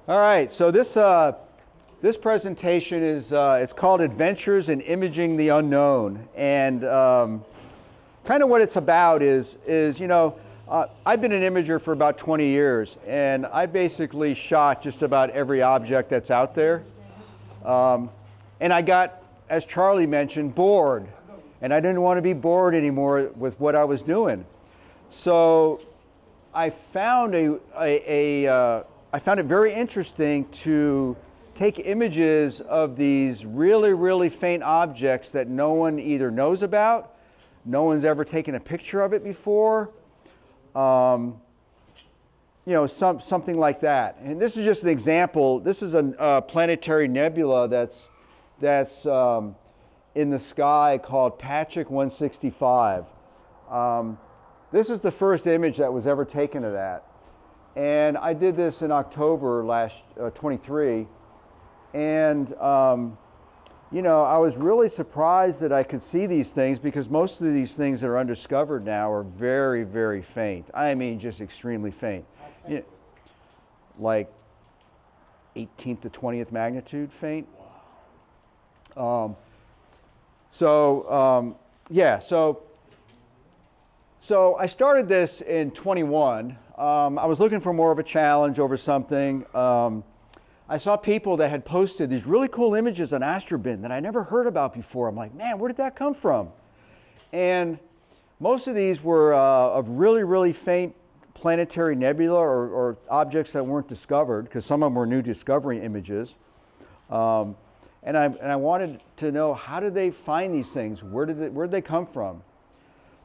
All right, so this presentation is it's called Adventures in Imaging the Unknown, and kind of what it's about is I've been an imager for about 20 years, and I basically shot just about every object that's out there, and I got, as Charlie mentioned, bored, and I didn't want to be bored anymore with what I was doing, so I found I found it very interesting to take images of these really, really faint objects that no one either knows about, no one's ever taken a picture of it before, something like that. And this is just an example. This is a planetary nebula that's in the sky called Patrick 165. This is the first image that was ever taken of that. And I did this in October last 23, and I was really surprised that I could see these things, because most of these things that are undiscovered now are very, very faint. I mean, just extremely faint. Like 18th to 20th magnitude faint. So I started this in 21. I was looking for more of a challenge over something. I saw people that had posted these really cool images on Astrobin that I never heard about before. I'm like, man, where did that come from? And most of these were of really, really faint planetary nebula or objects that weren't discovered, because some of them were new discovery images. And I wanted to know, how did they find these things? Where did they come from?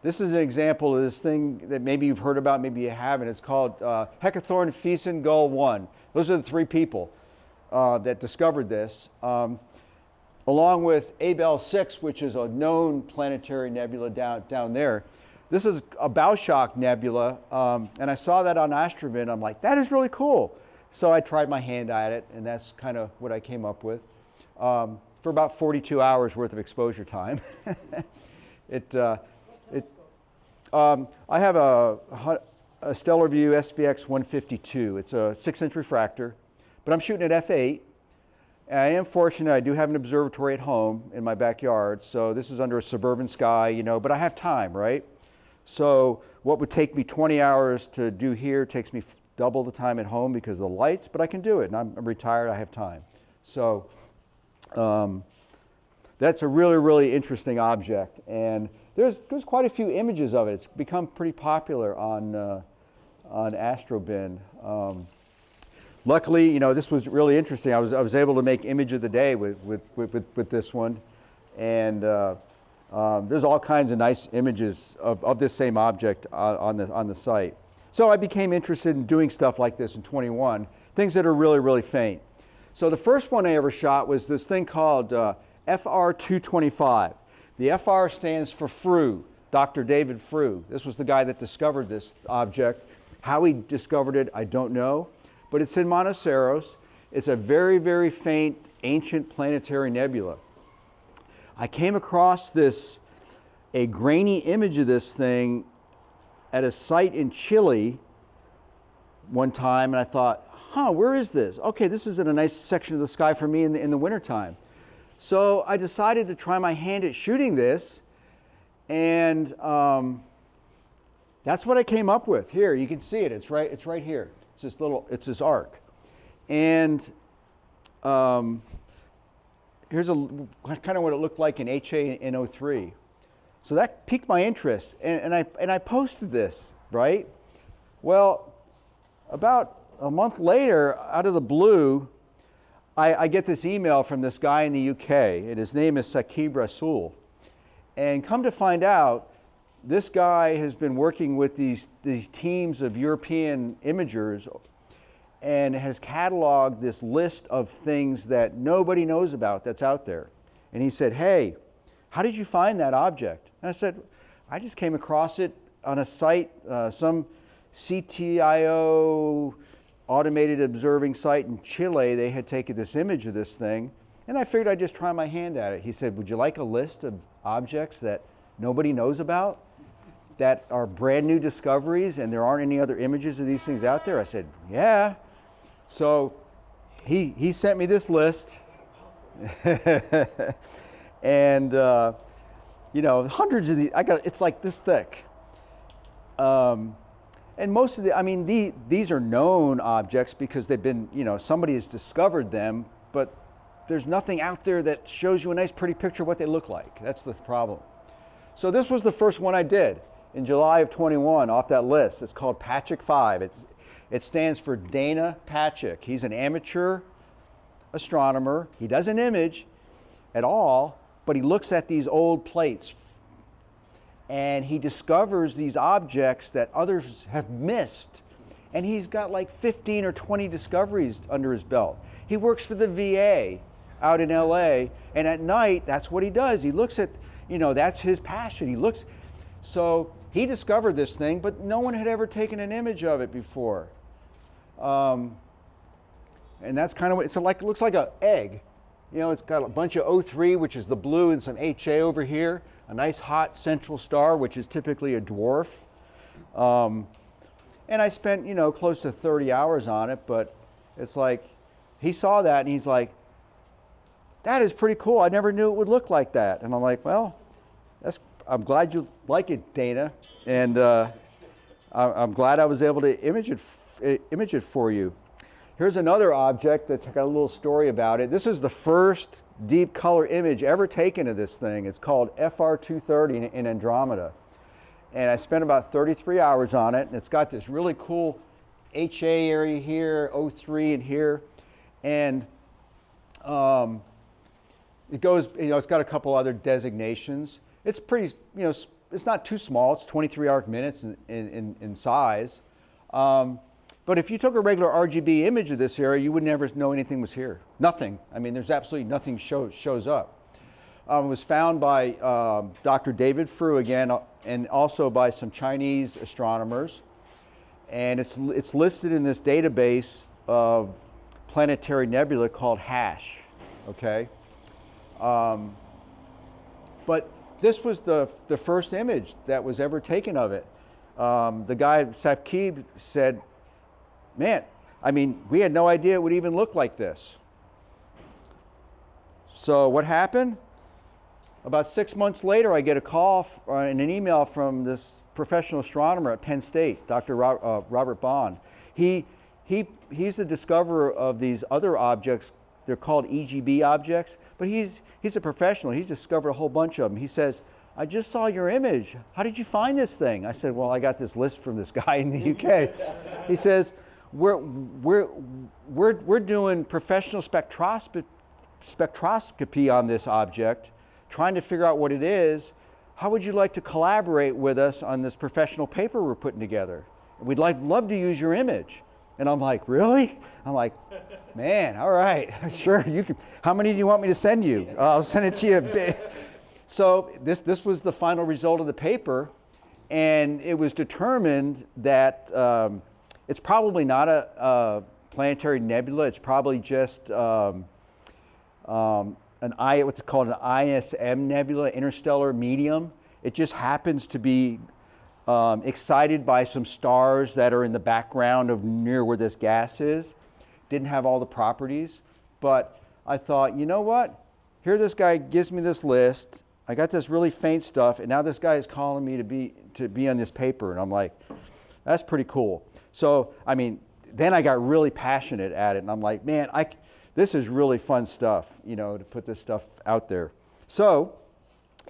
This is an example of this thing that maybe you've heard about, maybe you haven't. It's called Hecathorn Feason Gull 1. Those are the three people that discovered this, along with Abel 6, which is a known planetary nebula down there. This is a Bauschock nebula, and I saw that on Astrobin. I'm like, that is really cool. So I tried my hand at it, and that's kind of what I came up with for about 42 hours worth of exposure time. I have a Stellarvue SVX 152. It's a 6-inch refractor, but I'm shooting at f8. And I am fortunate, I do have an observatory at home in my backyard, so this is under a suburban sky, but I have time, right? So what would take me 20 hours to do here takes me double the time at home because of the lights, but I can do it, and I'm retired, I have time. So that's a really, really interesting object, and there's quite a few images of it. It's become pretty popular on Astrobin. Luckily, this was really interesting. I was able to make image of the day with this one, and there's all kinds of nice images of this same object on the site. So I became interested in doing stuff like this in 21, things that are really, really faint. So the first one I ever shot was this thing called FR225. The FR stands for Frew, Dr. David Frew. This was the guy that discovered this object. How he discovered it, I don't know, but it's in Monoceros. It's a very, very faint ancient planetary nebula. I came across a grainy image of this thing at a site in Chile one time, and I thought, where is this? Okay, this is in a nice section of the sky for me in the wintertime. So I decided to try my hand at shooting this, and that's what I came up with. Here, you can see it. It's right here. It's this arc, and here's kind of what it looked like in HA in 03. So that piqued my interest, and I posted this, right? Well, about a month later, out of the blue, I get this email from this guy in the UK, and his name is Saqib Rasool. And come to find out, this guy has been working with these teams of European imagers and has cataloged this list of things that nobody knows about that's out there. And he said, hey, how did you find that object? And I said, I just came across it on a site, some CTIO automated observing site in Chile. They had taken this image of this thing, and I figured I'd just try my hand at it. He said, would you like a list of objects that nobody knows about, that are brand new discoveries, and there aren't any other images of these things out there? I said, yeah. So he sent me this list, and you know, hundreds of these. It's like this thick. And most of I mean, these are known objects because they've been, you know, somebody has discovered them, but there's nothing out there that shows you a nice pretty picture of what they look like. That's the problem. So this was the first one I did in July of 21 off that list. It's called Patrick 5. It stands for Dana Patrick. He's an amateur astronomer. He doesn't image at all, but he looks at these old plates and he discovers these objects that others have missed. And he's got like 15 or 20 discoveries under his belt. He works for the VA out in LA, and at night, that's what he does. He looks at, you know, that's his passion. He looks, so he discovered this thing, but no one had ever taken an image of it before. And that's kind of what, it looks like an egg. You know, it's got a bunch of O3, which is the blue, and some HA over here. A nice hot central star, which is typically a dwarf. And I spent, you know, close to 30 hours on it, but it's like, he saw that and he's like, that is pretty cool. I never knew it would look like that. And I'm like, well, I'm glad you like it, Dana. And I'm glad I was able to image it for you. Here's another object that's got a little story about it. This is the first deep color image ever taken of this thing. It's called FR 230 in Andromeda. And I spent about 33 hours on it. And it's got this really cool HA area here, O3 in here. And it goes, you know, it's got a couple other designations. It's pretty, you know, it's not too small. It's 23 arc minutes in size. But if you took a regular RGB image of this area, you would never know anything was here. Nothing. I mean, there's absolutely nothing shows up. It was found by Dr. David Frew again, and also by some Chinese astronomers. And it's listed in this database of planetary nebula called HASH, okay? But this was the first image that was ever taken of it. The guy, Sapkib, said, man, I mean, we had no idea it would even look like this. So what happened? About 6 months later, I get a call and an email from this professional astronomer at Penn State, Dr. Robert Bond. He's the discoverer of these other objects. They're called EGB objects, but he's a professional. He's discovered a whole bunch of them. He says, I just saw your image. How did you find this thing? I said, well, I got this list from this guy in the UK. He says, we're doing professional spectroscopy on this object, trying to figure out what it is. How would you like to collaborate with us on this professional paper we're putting together? We'd love to use your image. And I'm like, really? I'm like, man, all right, sure, you can. How many do you want me to send you? I'll send it to you. So this was the final result of the paper, and it was determined that it's probably not a planetary nebula. It's probably just what's called an ISM nebula, interstellar medium. It just happens to be excited by some stars that are in the background of near where this gas is. Didn't have all the properties, but I thought, you know what? Here this guy gives me this list. I got this really faint stuff, and now this guy is calling me to be on this paper, and I'm like, that's pretty cool. So, I mean, then I got really passionate at it, and I'm like, man, this is really fun stuff, you know, to put this stuff out there. So,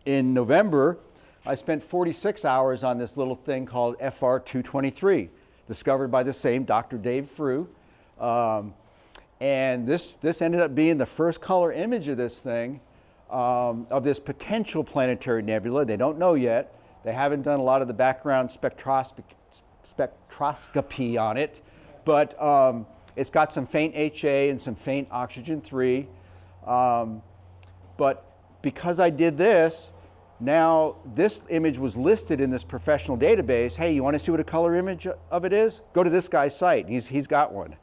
in November, I spent 46 hours on this little thing called FR 223, discovered by the same Dr. Dave Frew. And this ended up being the first color image of this thing, of this potential planetary nebula. They don't know yet. They haven't done a lot of the background spectroscopy on it, but it's got some faint HA and some faint oxygen-3. But because I did this, now this image was listed in this professional database. Hey, you want to see what a color image of it is? Go to this guy's site. He's got one.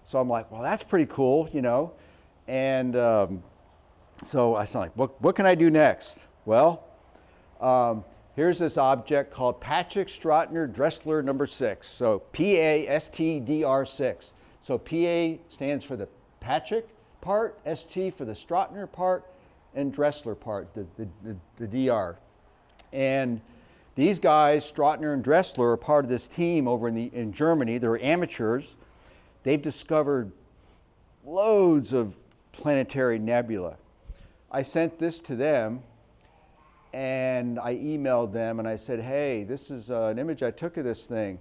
So I'm like, well, that's pretty cool, you know. And so I was like, what can I do next? Well, here's this object called Patrick Stratner Dressler number 6. So PASTDR6. So PA stands for the Patrick part, ST for the Strautner part, and Dressler part, the DR. And these guys, Strautner and Dressler, are part of this team over in Germany. They're amateurs. They've discovered loads of planetary nebula. I sent this to them, and I emailed them, and I said, hey, this is an image I took of this thing.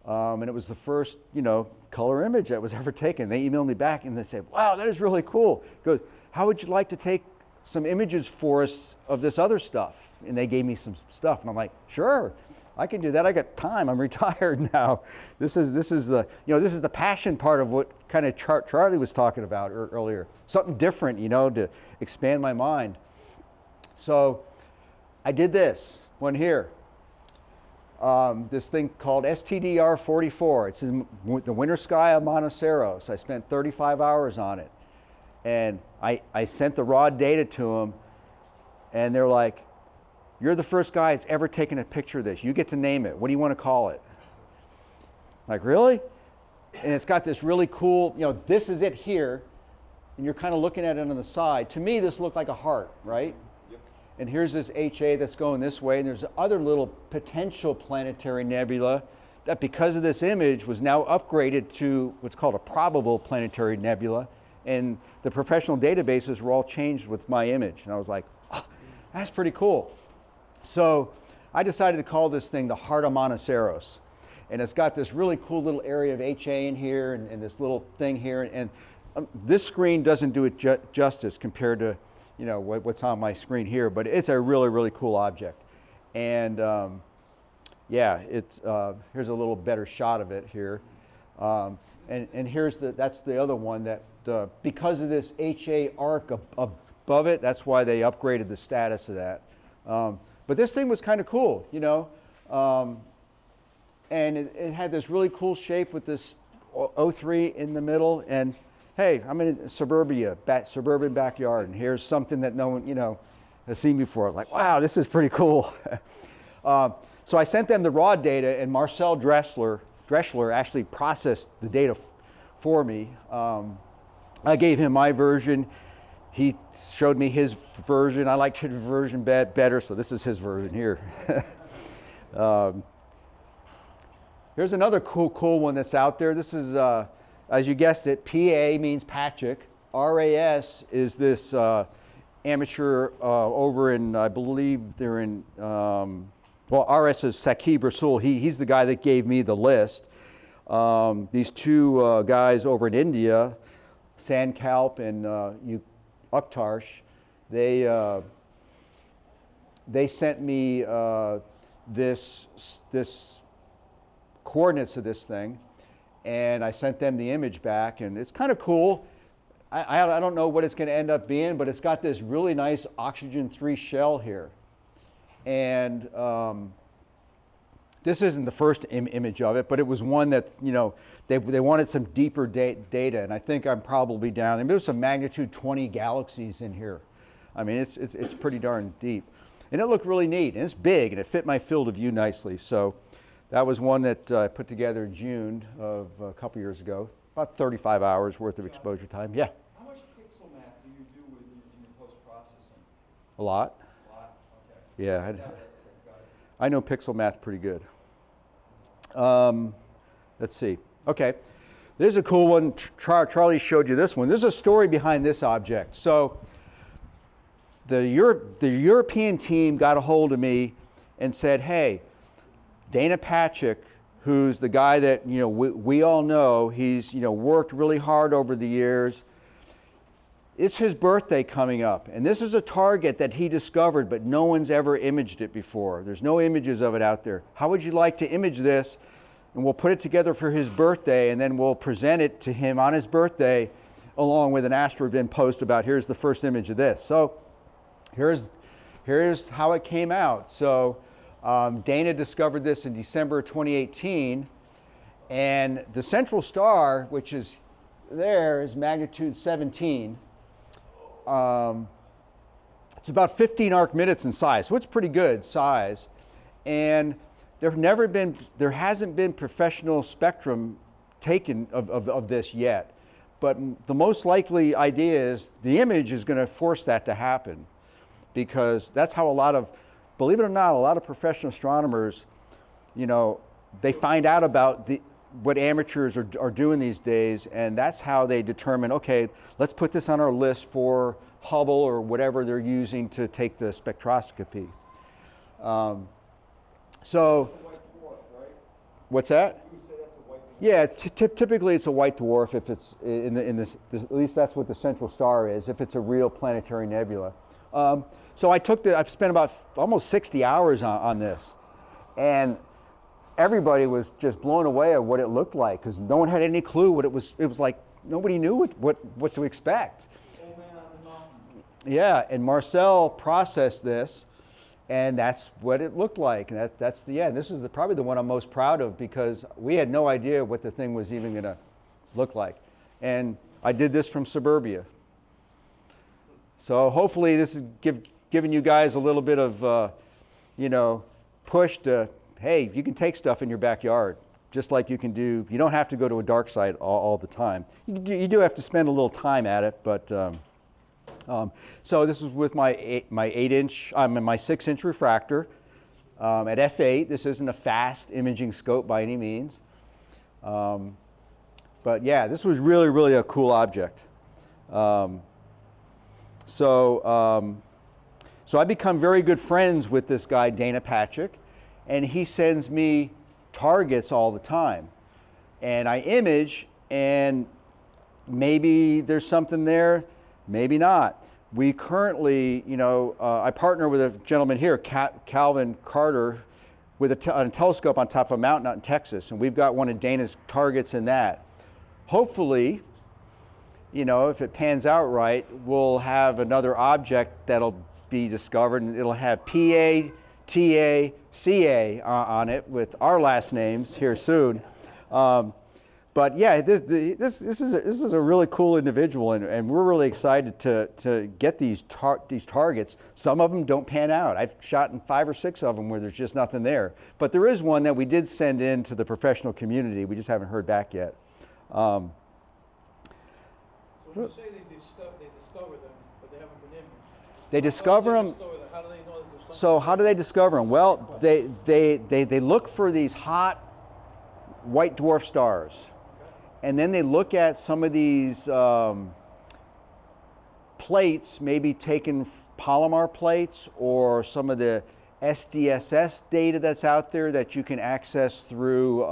And it was the first, color image that was ever taken. They emailed me back, and they said, wow, that is really cool. He goes, how would you like to take some images for us of this other stuff? And they gave me some stuff, and I'm like, sure, I can do that. I got time. I'm retired now. This is the passion part of what kind of Charlie was talking about earlier. Something different, to expand my mind. So I did this one here. This thing called STDR44. It's in the winter sky of Monoceros. I spent 35 hours on it. And I sent the raw data to them, and they're like, you're the first guy that's ever taken a picture of this. You get to name it. What do you want to call it? Like, really? And it's got this really cool, this is it here, and you're kind of looking at it on the side. To me, this looked like a heart, right? Yep. And here's this HA that's going this way, and there's other little potential planetary nebula that, because of this image, was now upgraded to what's called a probable planetary nebula, and the professional databases were all changed with my image. And I was like, oh, that's pretty cool. So I decided to call this thing the Heart of Monoceros. And it's got this really cool little area of HA in here, and this little thing here. And this screen doesn't do it justice compared to what's on my screen here, but it's a really, really cool object. And yeah, it's here's a little better shot of it here. And here's that's the other one that because of this HA arc above it, that's why they upgraded the status of that. But this thing was kind of cool, and it had this really cool shape with this O3 in the middle. And hey, I'm in suburban backyard, and here's something that no one, has seen before. Like, wow, this is pretty cool. So I sent them the raw data, and Marcel Dressler actually processed the data for me. I gave him my version. He showed me his version. I liked his version better, so this is his version here. Here's another cool one that's out there. This is, as you guessed it, PA means Patrick. RAS is this amateur over in, I believe they're in, RS is Saqib Rasul. He's the guy that gave me the list. These two guys over in India, Sankalp and Ukhtarsh, they sent me this coordinates of this thing, and I sent them the image back, and it's kind of cool. I don't know what it's going to end up being, but it's got this really nice oxygen 3 shell here, and this isn't the first image of it, but it was one that they wanted some deeper data, and I think I'm probably down. And there's some magnitude 20 galaxies in here. I mean, it's pretty darn deep, and it looked really neat, and it's big, and it fit my field of view nicely. So that was one that I put together in June of a couple years ago. About 35 hours worth of exposure time. Yeah. How much pixel math do you do in your post-processing? A lot. A lot. Okay. Yeah. Got it. I know pixel math pretty good. Let's see. Okay, there's a cool one. Charlie showed you this one. There's a story behind this object. So the European team got a hold of me and said, hey, Dana Patrick, who's the guy that we all know, he's worked really hard over the years. It's his birthday coming up, and this is a target that he discovered, but no one's ever imaged it before. There's no images of it out there. How would you like to image this? And we'll put it together for his birthday, and then we'll present it to him on his birthday, along with an Astrobin post about here's the first image of this. So here's how it came out. So Dana discovered this in December 2018, and the central star, which is there, is magnitude 17. It's about 15 arc minutes in size, so it's pretty good size. And there hasn't been professional spectrum taken of this yet. But the most likely idea is the image is going to force that to happen, because that's how a lot of, believe it or not, a lot of professional astronomers, you know, they find out about what amateurs are doing these days, and that's how they determine, okay, let's put this on our list for Hubble or whatever they're using to take the spectroscopy. So, White dwarf, right? what's that? You say that's a white dwarf. Yeah, typically it's a white dwarf if it's in this, at least that's what the central star is, if it's a real planetary nebula. So I've spent about almost 60 hours on this, and everybody was just blown away at what it looked like, because no one had any clue what it was. It was like nobody knew what to expect. Old man on the mountain. Yeah, and Marcel processed this, and that's what it looked like. And that's the end. This is probably the one I'm most proud of, because we had no idea what the thing was even going to look like. And I did this from suburbia. So hopefully this is giving you guys a little bit of, you know, push to, hey, you can take stuff in your backyard, just like you can do. You don't have to go to a dark site all the time. You do have to spend a little time at it, but so this is with my 6-inch refractor at f8. This isn't a fast imaging scope by any means, but yeah, this was really a cool object. So I become very good friends with this guy Dana Patrick, and he sends me targets all the time, and I image, and maybe there's something there, maybe not. We currently, you know, I partner with a gentleman here, Calvin Carter, with a telescope on top of a mountain out in Texas, and we've got one of Dana's targets in that. Hopefully, you know, if it pans out right, we'll have another object that'll be discovered, and it'll have PA, TA, CA on it with our last names here soon. But yeah, this is a really cool individual, and we're really excited to get these targets. Some of them don't pan out. I've shot in 5 or 6 of them where there's just nothing there. But there is one that we did send in to the professional community. We just haven't heard back yet. So when you say they discover them, but they haven't been imaged. They discover them. How do they know that there's something? So how do they discover them? Well, they look for these hot white dwarf stars, and then they look at some of these plates, maybe taken Palomar plates, or some of the SDSS data that's out there that you can access through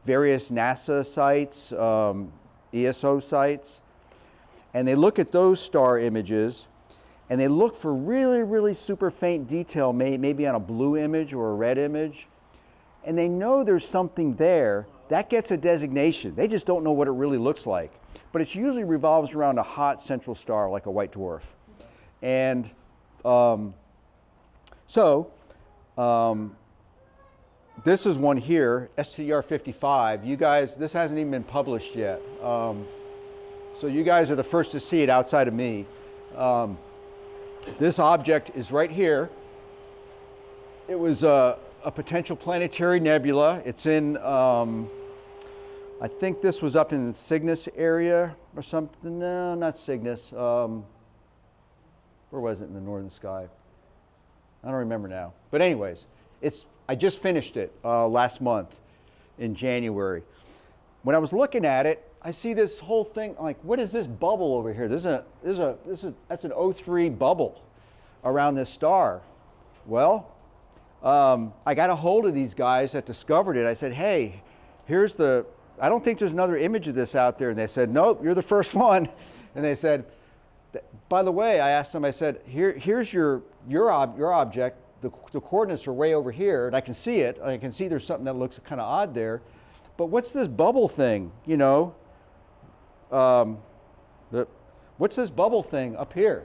various NASA sites, ESO sites, and they look at those star images, and they look for really super faint detail, maybe on a blue image or a red image, and they know there's something there. That gets a designation. They just don't know what it really looks like, but it usually revolves around a hot central star like a white dwarf. And this is one here, STR55. You guys, this hasn't even been published yet. So you guys are the first to see it outside of me. This object is right here. It was a potential planetary nebula. It's in, I think this was up in the Cygnus area or something. No, not Cygnus. Where was it in the northern sky? I don't remember now. But anyways, I just finished it last month in January. When I was looking at it, I see this whole thing, like, what is this bubble over here? That's an O3 bubble around this star. Well, I got a hold of these guys that discovered it. I said, hey, I don't think there's another image of this out there. And they said, nope, you're the first one. And they said, by the way, I asked them, I said, here's your object. The coordinates are way over here, and I can see it. I can see there's something that looks kind of odd there. But what's this bubble thing, you know? What's this bubble thing up here?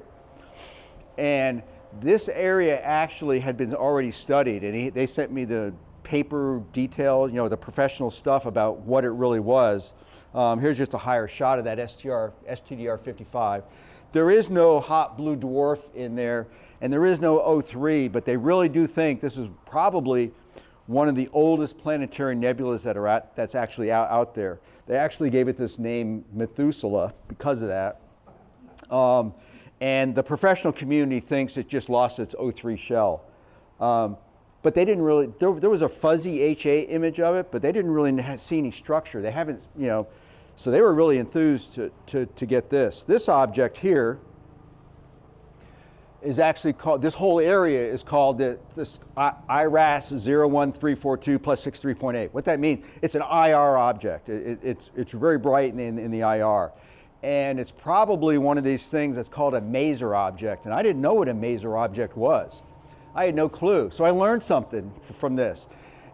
And this area actually had been already studied, and they sent me the paper detail, you know, the professional stuff about what it really was. Here's just a higher shot of that STDR55. There is no hot blue dwarf in there, and there is no O3, but they really do think this is probably one of the oldest planetary nebulas that's actually out there. They actually gave it this name Methuselah because of that. And the professional community thinks it just lost its O3 shell. But they didn't really, there was a fuzzy HA image of it, but they didn't really see any structure. They haven't, you know, so they were really enthused to get this. This object here is actually called, this whole area is called this IRAS 01342 plus 63.8. What that means, it's an IR object. It's very bright in the IR. And it's probably one of these things that's called a maser object. And I didn't know what a maser object was. I had no clue. So I learned something from this.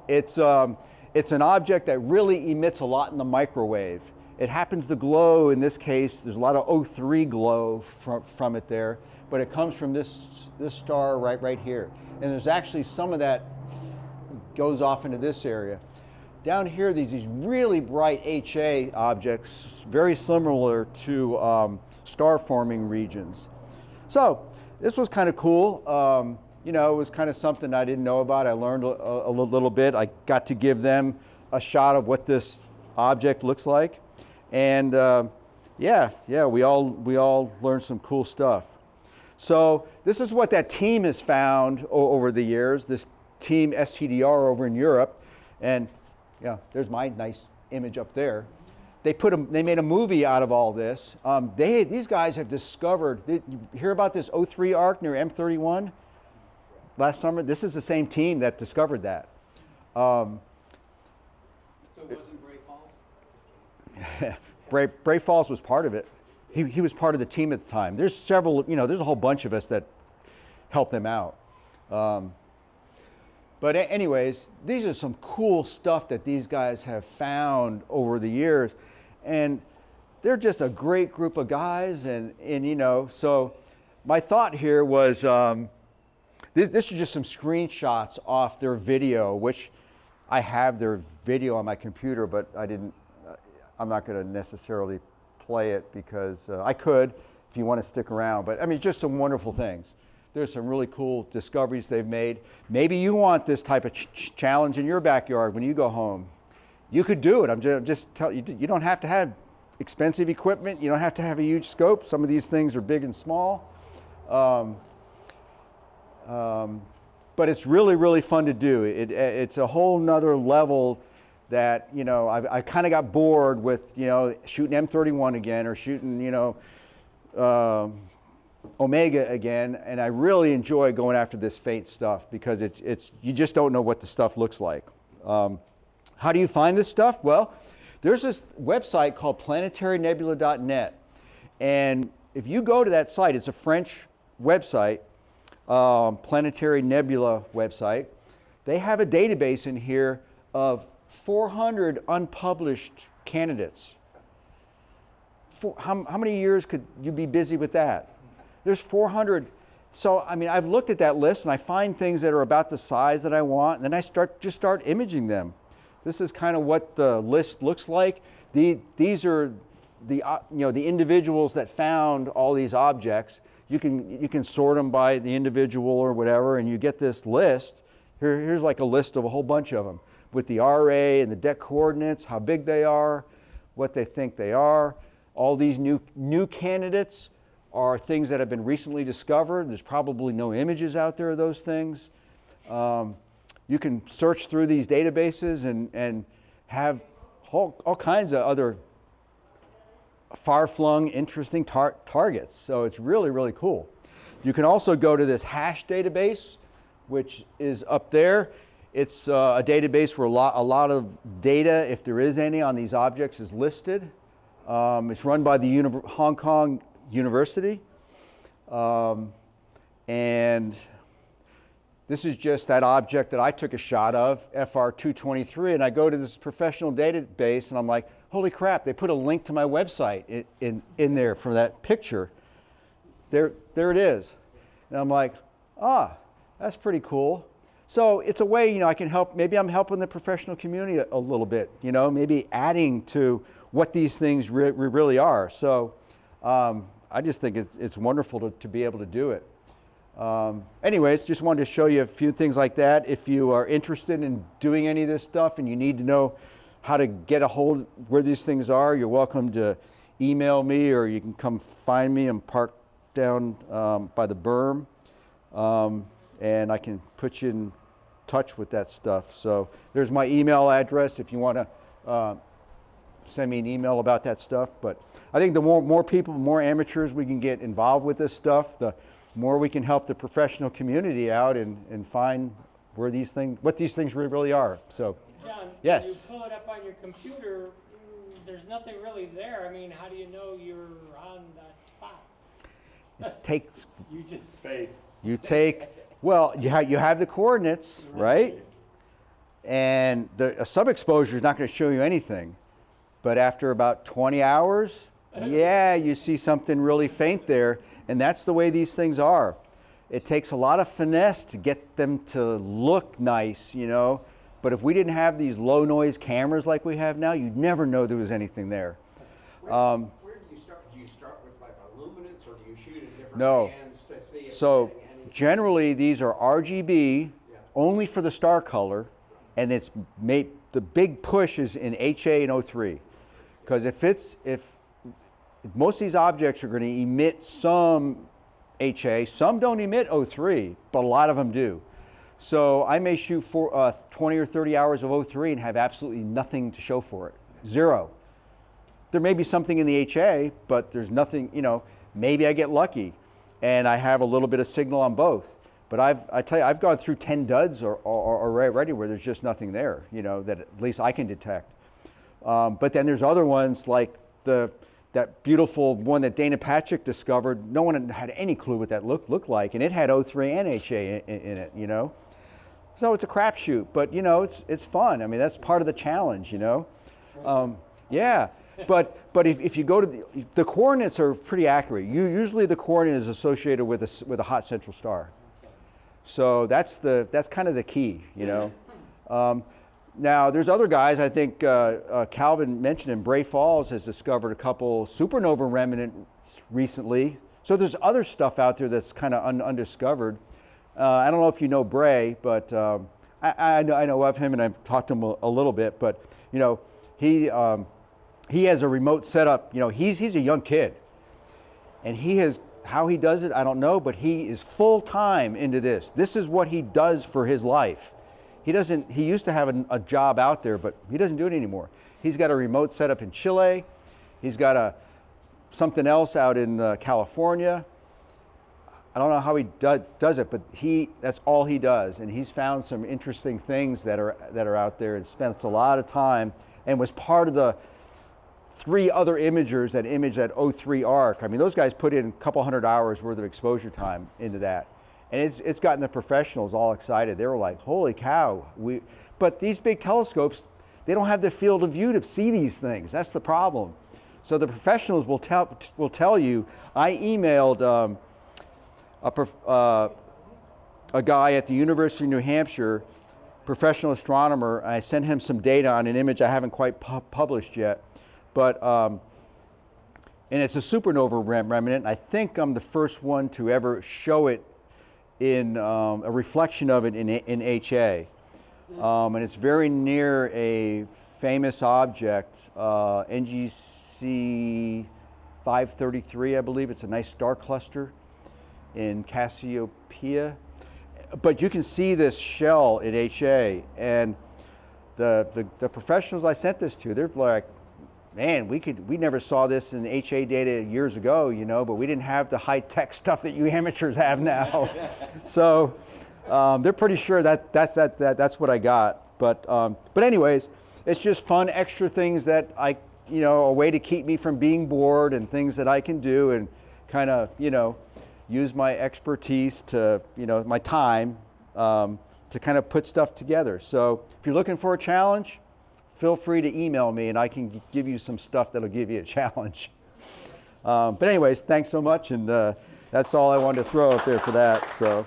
It's an object that really emits a lot in the microwave. It happens to glow, in this case, there's a lot of O3 glow from it there, but it comes from this star right here. And there's actually some of that goes off into this area. Down here, these really bright HA objects, very similar to star forming regions. So this was kind of cool. You know, it was kind of something I didn't know about. I learned a little bit. I got to give them a shot of what this object looks like. And yeah, we all learned some cool stuff. So this is what that team has found over the years, this team STDR over in Europe. And yeah, there's my nice image up there. They made a movie out of all this. These guys have discovered, you hear about this O3 arc near M31 last summer? This is the same team that discovered that. So it wasn't Bray Falls? Bray Falls was part of it. He was part of the team at the time. There's several, you know, there's a whole bunch of us that helped them out. But anyways, these are some cool stuff that these guys have found over the years. And they're just a great group of guys. And you know, so my thought here was, this is just some screenshots off their video, which I have their video on my computer, but I'm not going to necessarily play it because I could if you want to stick around. But I mean, just some wonderful things. There's some really cool discoveries they've made. Maybe you want this type of challenge in your backyard when you go home. You could do it. I'm just telling you, you don't have to have expensive equipment. You don't have to have a huge scope. Some of these things are big and small. But it's really, really fun to do. It's a whole nother level that, you know, I kind of got bored with, you know, shooting M31 again or shooting, you know, Omega again, and I really enjoy going after this faint stuff because it's you just don't know what the stuff looks like. How do you find this stuff? Well, there's this website called PlanetaryNebula.net, and if you go to that site, it's a French website, Planetary Nebula website. They have a database in here of 400 unpublished candidates. How many years could you be busy with that? There's 400. So, I mean, I've looked at that list and I find things that are about the size that I want, and then I start imaging them. This is kind of what the list looks like. These are the the individuals that found all these objects. You can sort them by the individual or whatever, and you get this list. Here's like a list of a whole bunch of them with the RA and the deck coordinates, how big they are, what they think they are. All these new candidates are things that have been recently discovered. There's probably no images out there of those things. You can search through these databases and have all kinds of other far-flung, interesting targets. So it's really, really cool. You can also go to this hash database, which is up there. It's a database where a lot of data, if there is any, on these objects is listed. It's run by the Hong Kong University. And this is just that object that I took a shot of, FR223, and I go to this professional database and I'm like, holy crap, they put a link to my website in there for that picture. There it is. And I'm like, that's pretty cool. So it's a way, you know, I can help, maybe I'm helping the professional community a little bit, you know, maybe adding to what these things really are. So I just think it's wonderful to be able to do it. Anyways, just wanted to show you a few things like that. If you are interested in doing any of this stuff and you need to know how to get a hold where these things are, you're welcome to email me, or you can come find me. I'm parked down by the berm, and I can put you in touch with that stuff. So there's my email address if you want to send me an email about that stuff. But I think the more people, more amateurs we can get involved with this stuff, the more we can help the professional community out and find where these things, what these things really are. So, John, yes. when you pull it up on your computer, there's nothing really there. I mean, how do you know you're on that spot? It takes, You just Faith. you take, well, you have the coordinates, right? And a sub-exposure is not going to show you anything. But after about 20 hours, yeah, you see something really faint there. And that's the way these things are. It takes a lot of finesse to get them to look nice, you know. But if we didn't have these low noise cameras like we have now, you'd never know there was anything there. Where do you start? Do you start with like a luminance, or do you shoot at different No. bands to see if So you're getting anything? generally these are RGB only for the star color, and it's made, the big push is in HA and O3. Because if most of these objects are going to emit some HA, some don't emit O3, but a lot of them do. So I may shoot for 20 or 30 hours of O3 and have absolutely nothing to show for it. Zero. There may be something in the HA, but there's nothing, you know, maybe I get lucky and I have a little bit of signal on both. But I tell you, I've gone through 10 duds already where there's just nothing there, you know, that at least I can detect. But then there's other ones like that beautiful one that Dana Patrick discovered. No one had any clue what that looked like, and it had O3 and HA in it, you know. So it's a crapshoot, but you know, it's fun. I mean, that's part of the challenge, you know. Yeah, but if you go to the coordinates are pretty accurate. Usually the coordinate is associated with a hot central star. So that's kind of the key, you know. Now, there's other guys, I think Calvin mentioned him, Bray Falls has discovered a couple supernova remnants recently. So there's other stuff out there that's kind of undiscovered. I don't know if you know Bray, but I know of him and I've talked to him a little bit, but you know, he has a remote setup. You know, he's a young kid, and how he does it, I don't know, but he is full time into this. This is what he does for his life. He used to have a job out there, but he doesn't do it anymore. He's got a remote setup in Chile. He's got something else out in California. I don't know how he does it, but that's all he does. And he's found some interesting things that are out there and spends a lot of time and was part of the 3 other imagers that image that O3 arc. I mean, those guys put in a couple hundred hours worth of exposure time into that. And it's gotten the professionals all excited. They were like, holy cow. But these big telescopes, they don't have the field of view to see these things. That's the problem. So the professionals will tell you. I emailed a guy at the University of New Hampshire, professional astronomer. I sent him some data on an image I haven't quite published yet. But, and it's a supernova remnant. I think I'm the first one to ever show it in a reflection of it in HA. And it's very near a famous object, NGC 533, I believe. It's a nice star cluster in Cassiopeia. But you can see this shell in HA, and the professionals I sent this to, they're like, man, we never saw this in HA data years ago, you know, but we didn't have the high-tech stuff that you amateurs have now. So they're pretty sure that's what I got. But anyways, it's just fun, extra things that a way to keep me from being bored and things that I can do and kind of, you know, use my expertise to, you know, my time to kind of put stuff together. So if you're looking for a challenge, feel free to email me and I can give you some stuff that'll give you a challenge. But anyways, thanks so much, and that's all I wanted to throw up there for that. So.